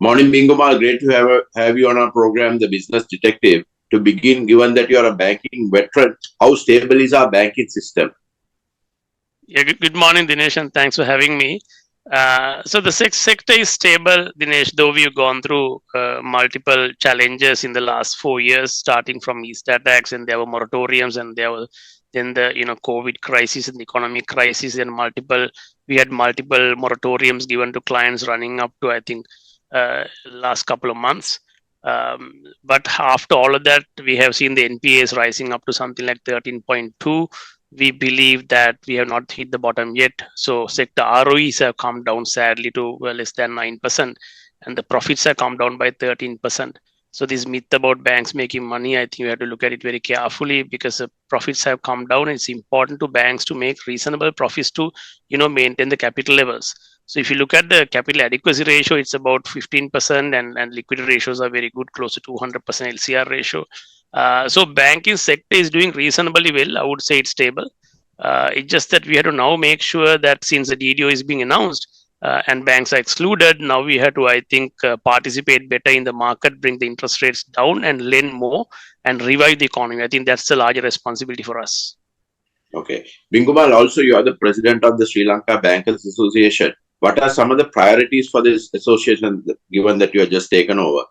Morning, Bingumal. Great to have you on our program, The Business Detective. To begin, given that you are a banking veteran, how stable is our banking system? Yeah, good morning, Dinesh, and thanks for having me. So the sector is stable, Dinesh, though we've gone through multiple challenges in the last 4 years, starting from East attacks, and there were moratoriums, and there were then the COVID crisis and the economic crisis, and we had multiple moratoriums given to clients running up to, I think, last couple of months. But after all of that, we have seen the NPAs rising up to something like 13.2. We believe that we have not hit the bottom yet. So sector ROEs have come down sadly to less than 9%, and the profits have come down by 13%. So this myth about banks making money, I think we have to look at it very carefully, because the profits have come down. And it's important to banks to make reasonable profits to maintain the capital levels. So if you look at the capital adequacy ratio, it's about 15%, and liquidity ratios are very good, close to 200% LCR ratio. So banking sector is doing reasonably well. I would say it's stable. It's just that we have to now make sure that since the DDO is being announced and banks are excluded, now we have to, I think, participate better in the market, bring the interest rates down and lend more and revive the economy. I think that's the larger responsibility for us. Okay. Bingumal, also you are the president of the Sri Lanka Bankers Association. What are some of the priorities for this association, given that you have just taken over?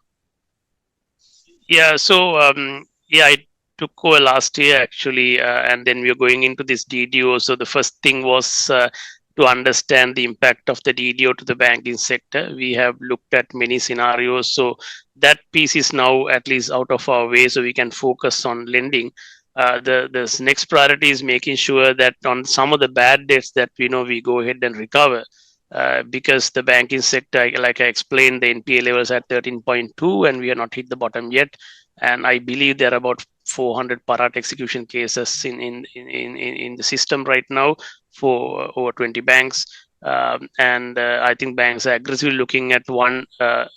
Yeah, so I took over last year actually, and then we are going into this DDO. So the first thing was to understand the impact of the DDO to the banking sector. We have looked at many scenarios, so that piece is now at least out of our way, so we can focus on lending. The next priority is making sure that on some of the bad debts that we go ahead and recover. Because the banking sector, like I explained, the NPA levels at 13.2, and we have not hit the bottom yet. And I believe there are about 400 parat execution cases in the system right now for over 20 banks. And I think banks are aggressively looking at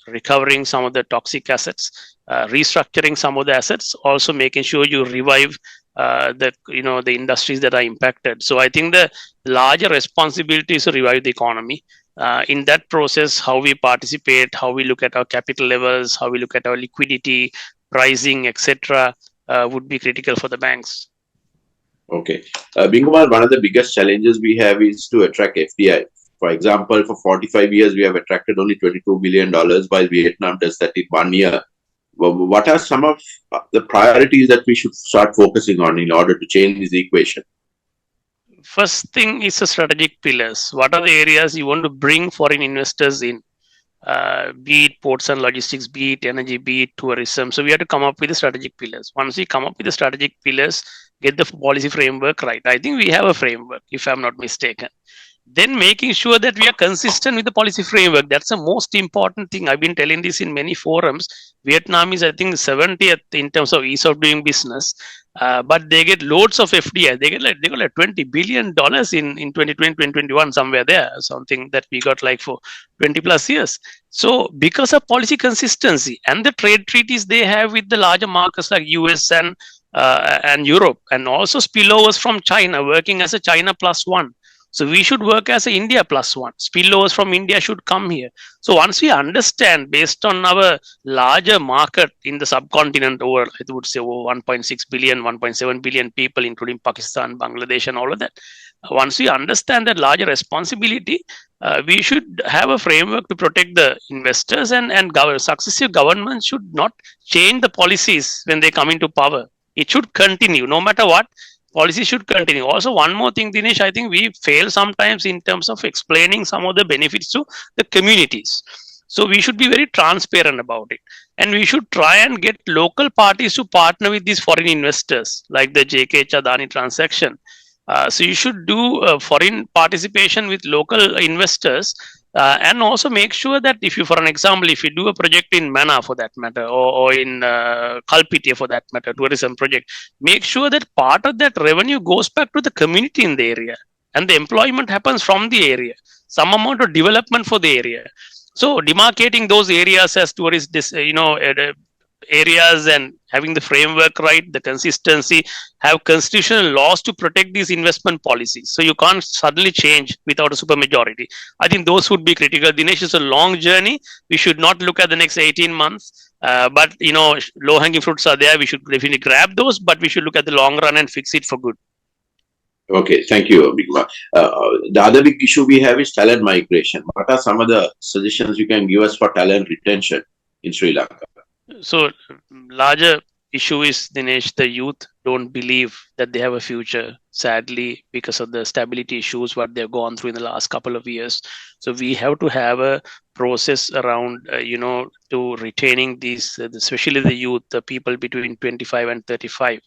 recovering some of the toxic assets, restructuring some of the assets, also making sure you revive the industries that are impacted. So I think the larger responsibility is to revive the economy. In that process, how we participate, how we look at our capital levels, how we look at our liquidity, pricing, etc., would be critical for the banks. Okay. Bingumal, one of the biggest challenges we have is to attract FDI. For example, for 45 years, we have attracted only $22 billion, while Vietnam does that in 1 year. What are some of the priorities that we should start focusing on in order to change this equation? First thing is the strategic pillars. What are the areas you want to bring foreign investors in? Be it ports and logistics, be it energy, be it tourism. So we have to come up with the strategic pillars. Once we come up with the strategic pillars, get the policy framework right. I think we have a framework, if I'm not mistaken. Then making sure that we are consistent with the policy framework. That's the most important thing. I've been telling this in many forums. Vietnam is, I think, 70th in terms of ease of doing business, but they get loads of FDI. They got like $20 billion in 2020, 2021, somewhere there, something that we got like for 20 plus years. So because of policy consistency and the trade treaties they have with the larger markets like US and Europe, and also spillovers from China, working as a China plus one. So we should work as a India plus one. Spillovers from India should come here. So once we understand, based on our larger market in the subcontinent, over, I would say, over 1.6 billion, 1.7 billion people, including Pakistan, Bangladesh, and all of that. Once we understand that larger responsibility, we should have a framework to protect the investors, and successive governments should not change the policies when they come into power. It should continue, no matter what. Policy should continue. Also, one more thing, Dinesh, I think we fail sometimes in terms of explaining some of the benefits to the communities. So we should be very transparent about it. And we should try and get local parties to partner with these foreign investors, like the JK Adani transaction. So you should do foreign participation with local investors. And also make sure that if you, for an example, if you do a project in Mana for that matter, or in Kalpite for that matter, tourism project, make sure that part of that revenue goes back to the community in the area, and the employment happens from the area, some amount of development for the area. So demarcating those areas as tourist, areas and having the framework right, the consistency, have constitutional laws to protect these investment policies. So you can't suddenly change without a supermajority. I think those would be critical. Dinesh, is a long journey. We should not look at the next 18 months. But low hanging fruits are there. We should definitely grab those, but we should look at the long run and fix it for good. Okay, thank you, Bingumal. The other big issue we have is talent migration. What are some of the suggestions you can give us for talent retention in Sri Lanka? So larger issue is, Dinesh, the youth don't believe that they have a future, sadly, because of the stability issues what they've gone through in the last couple of years. So we have to have a process around to retaining these, especially the youth, the people between 25 and 35.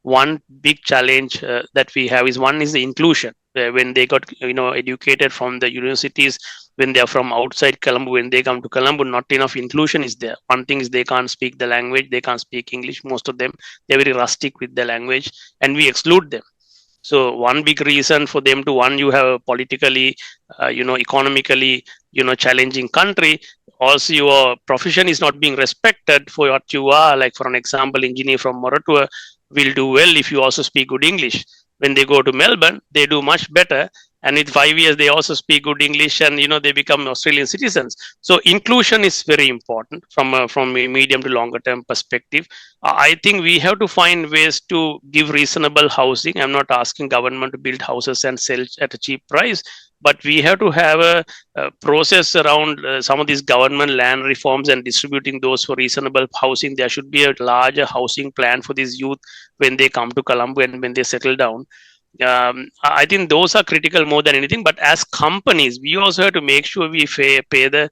One big challenge that we have is, one is the inclusion. When they got educated from the universities, when they are from outside Colombo, when they come to Colombo, not enough inclusion is there. One thing is they can't speak the language, they can't speak English. Most of them, they're very rustic with the language, and we exclude them. So one big reason for them to, one, you have a politically, economically, challenging country. Also, your profession is not being respected for what you are. Like, for an example, engineer from Moratua will do well if you also speak good English. When they go to Melbourne, they do much better, and in 5 years they also speak good English, and they become Australian citizens. So inclusion is very important from a medium to longer term perspective. I think we have to find ways to give reasonable housing. I'm not asking government to build houses and sell at a cheap price, but we have to have a process around some of these government land reforms and distributing those for reasonable housing. There should be a larger housing plan for these youth when they come to Colombo and when they settle down. I think those are critical more than anything. But as companies, we also have to make sure we pay the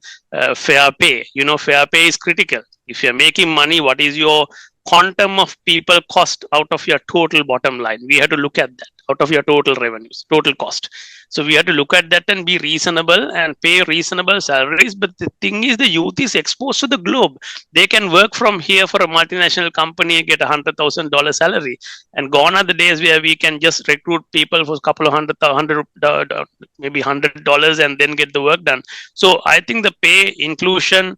fair pay. Fair pay is critical. If you're making money, what is your quantum of people cost out of your total bottom line? We have to look at that, out of your total revenues, total cost. So we have to look at that and be reasonable and pay reasonable salaries. But the thing is, the youth is exposed to the globe. They can work from here for a multinational company and get $100,000 salary. And gone are the days where we can just recruit people for a couple of hundred, maybe $100 and then get the work done. So I think the pay, inclusion,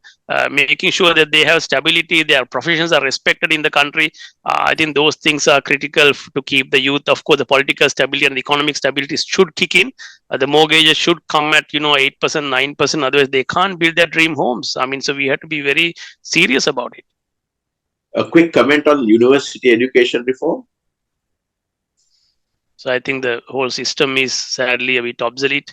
making sure that they have stability, their professions are respected in the country. I think those things are critical to keep the youth. Of course, the political stability and the economic stability should kick in. The mortgages should come at 8%, 9%. Otherwise, they can't build their dream homes. I mean, so we have to be very serious about it. A quick comment on university education reform. So I think the whole system is sadly a bit obsolete.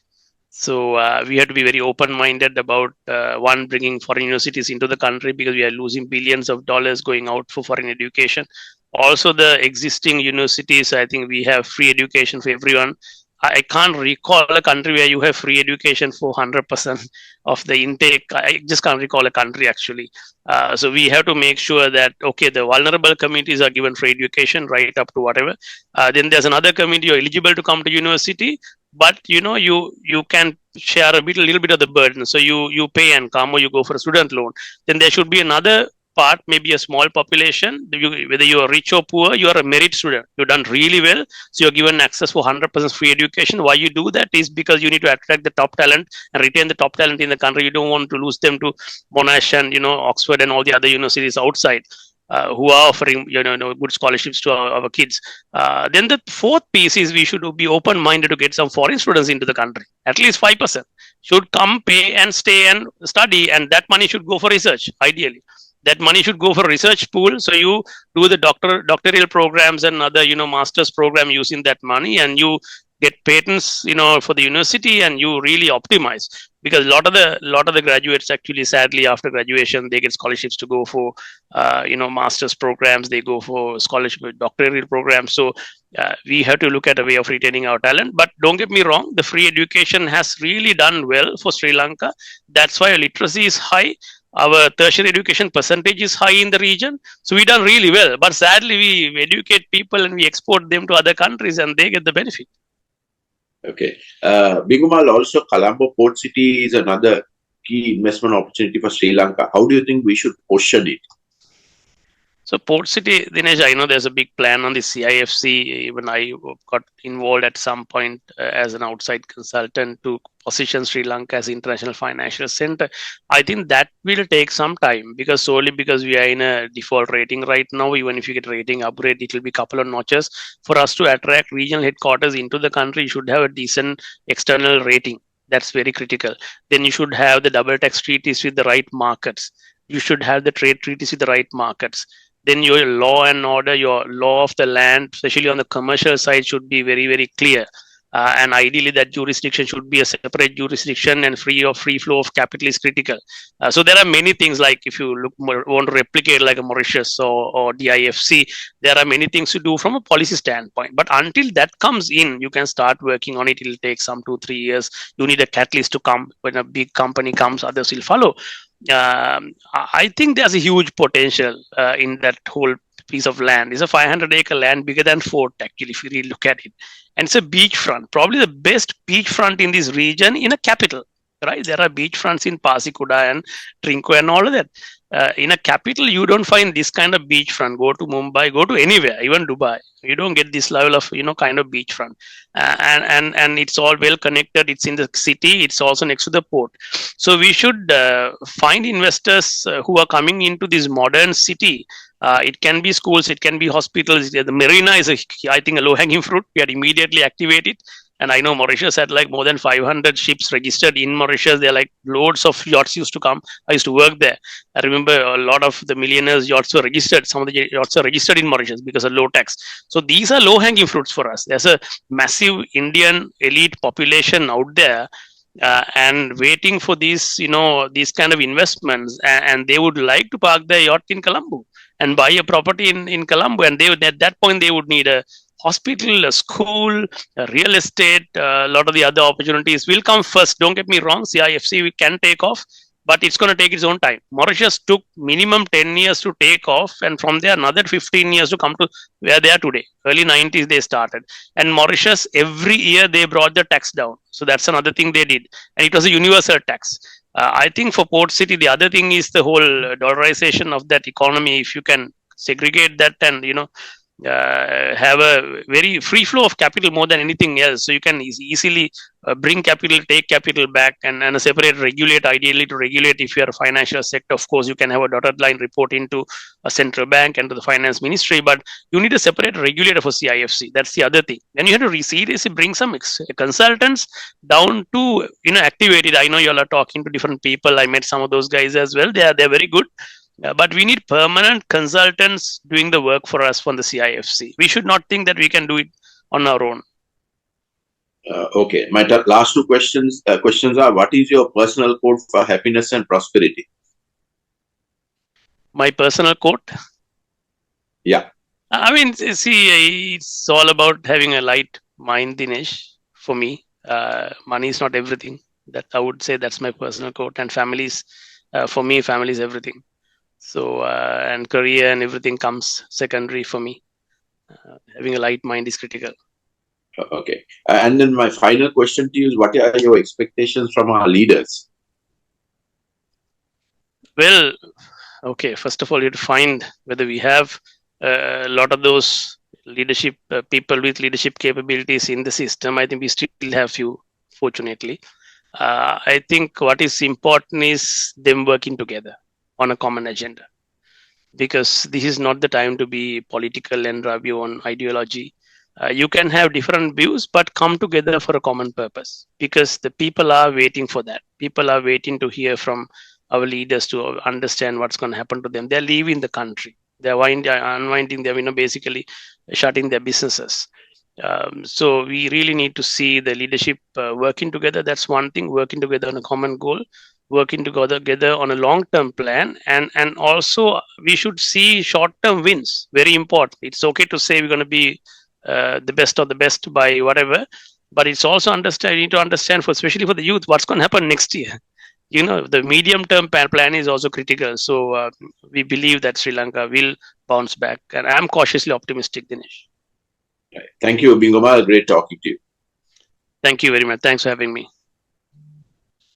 So we have to be very open-minded about one, bringing foreign universities into the country, because we are losing billions of dollars going out for foreign education. Also, the existing universities, I think we have free education for everyone. I can't recall a country where you have free education for 100% of the intake. I just can't recall a country actually. So we have to make sure that, okay, the vulnerable communities are given free education right up to whatever. Then there's another community you're eligible to come to university, but you can share a little bit of the burden. So you pay and come, or you go for a student loan. Then there should be another part, maybe a small population, whether you are rich or poor, you are a merit student, you've done really well, so you're given access for 100% free education. Why you do that is because you need to attract the top talent and retain the top talent in the country. You don't want to lose them to Monash and Oxford and all the other universities outside who are offering good scholarships to our kids. Then the fourth piece is, we should be open-minded to get some foreign students into the country. At least 5% should come, pay and stay and study, and that money should go for research. Ideally, that money should go for research pool. So you do the doctoral programs and other master's program using that money, and you get patents for the university, and you really optimize. Because a lot of the graduates actually, sadly, after graduation, they get scholarships to go for master's programs, they go for scholarship doctoral programs. So we have to look at a way of retaining our talent. But don't get me wrong, the free education has really done well for Sri Lanka. That's why literacy is high. Our tertiary education percentage is high in the region. So we done really well. But sadly, we educate people and we export them to other countries, and they get the benefit. Okay. Bingumal, also Colombo Port City is another key investment opportunity for Sri Lanka. How do you think we should position it? So Port City, Dinesh, I know there's a big plan on the CIFC. Even I got involved at some point as an outside consultant to position Sri Lanka as international financial center. I think that will take some time because solely because we are in a default rating right now. Even if you get rating upgrade, it will be a couple of notches. For us to attract regional headquarters into the country, you should have a decent external rating. That's very critical. Then you should have the double tax treaties with the right markets. You should have the trade treaties with the right markets. Then your law and order, your law of the land, especially on the commercial side, should be very, very clear. And ideally, that jurisdiction should be a separate jurisdiction, and free flow of capital is critical. So there are many things, like if you want to replicate like a Mauritius or DIFC, there are many things to do from a policy standpoint. But until that comes in, you can start working on it. It will take some 2-3 years. You need a catalyst to come. When a big company comes, others will follow. I think there's a huge potential in that whole piece of land. It's a 500-acre land, bigger than Fort, actually, if you really look at it. And it's a beachfront, probably the best beachfront in this region in a capital, right? There are beachfronts in Pasikuda and Trinco and all of that. In a capital, you don't find this kind of beachfront. Go to Mumbai, go to anywhere, even Dubai. You don't get this level of, kind of beachfront. And it's all well connected. It's in the city. It's also next to the port. So we should find investors who are coming into this modern city. It can be schools, it can be hospitals. The marina is, I think, a low-hanging fruit. We had immediately activated. And I know Mauritius had like more than 500 ships registered in Mauritius. There are like loads of yachts used to come. I used to work there. I remember a lot of the millionaires' yachts were registered. Some of the yachts are registered in Mauritius because of low tax. So these are low-hanging fruits for us. There's a massive Indian elite population out there and waiting for these, these kind of investments. And they would like to park their yacht in Colombo and buy a property in Colombo. And at that point, they would need a hospital, a school, a real estate. A lot of the other opportunities will come first. Don't get me wrong, CIFC we can take off, but it's going to take its own time. Mauritius took minimum 10 years to take off, and from there another 15 years to come to where they are today. Early 90s they started, and Mauritius every year they brought the tax down. So that's another thing they did, and it was a universal tax. I think for Port City, the other thing is the whole dollarization of that economy. If you can segregate that and have a very free flow of capital more than anything else, so you can easily bring capital, take capital back, and a separate regulate, ideally to regulate. If you are a financial sector, of course you can have a dotted line report into a central bank and to the finance ministry, but you need a separate regulator for CIFC. That's the other thing. Then you have to seriously bring some consultants down to activate it. I know you all are talking to different people. I met some of those guys as well. They're very good. But we need permanent consultants doing the work for us from the CIFC. We should not think that we can do it on our own. Okay. My last two questions are: what is your personal code for happiness and prosperity? My personal quote? Yeah. I mean, see, it's all about having a light mind, Dinesh. For me, money is not everything. That I would say that's my personal quote. And families, for me, family is everything. So, and career and everything comes secondary for me. Having a light mind is critical. Okay. And then my final question to you is: what are your expectations from our leaders? Well, okay. First of all, you have to find whether we have a lot of those leadership people with leadership capabilities in the system. I think we still have few, fortunately. I think what is important is them working together on a common agenda, because this is not the time to be political and review on ideology. You can have different views, but come together for a common purpose, because the people are waiting for that. People are waiting to hear from our leaders to understand what's going to happen to them. They're leaving the country. They're unwinding them, basically shutting their businesses. So we really need to see the leadership working together. That's one thing, working together on a common goal, working together on a long-term plan, and also we should see short-term wins. Very important. It's okay to say we're going to be the best of the best by whatever, but it's also you need to understand, especially for the youth, what's going to happen next year. The medium-term plan is also critical. So we believe that Sri Lanka will bounce back, and I'm cautiously optimistic, Dinesh. Thank you, Bingumal. Great talking to you. Thank you very much. Thanks for having me.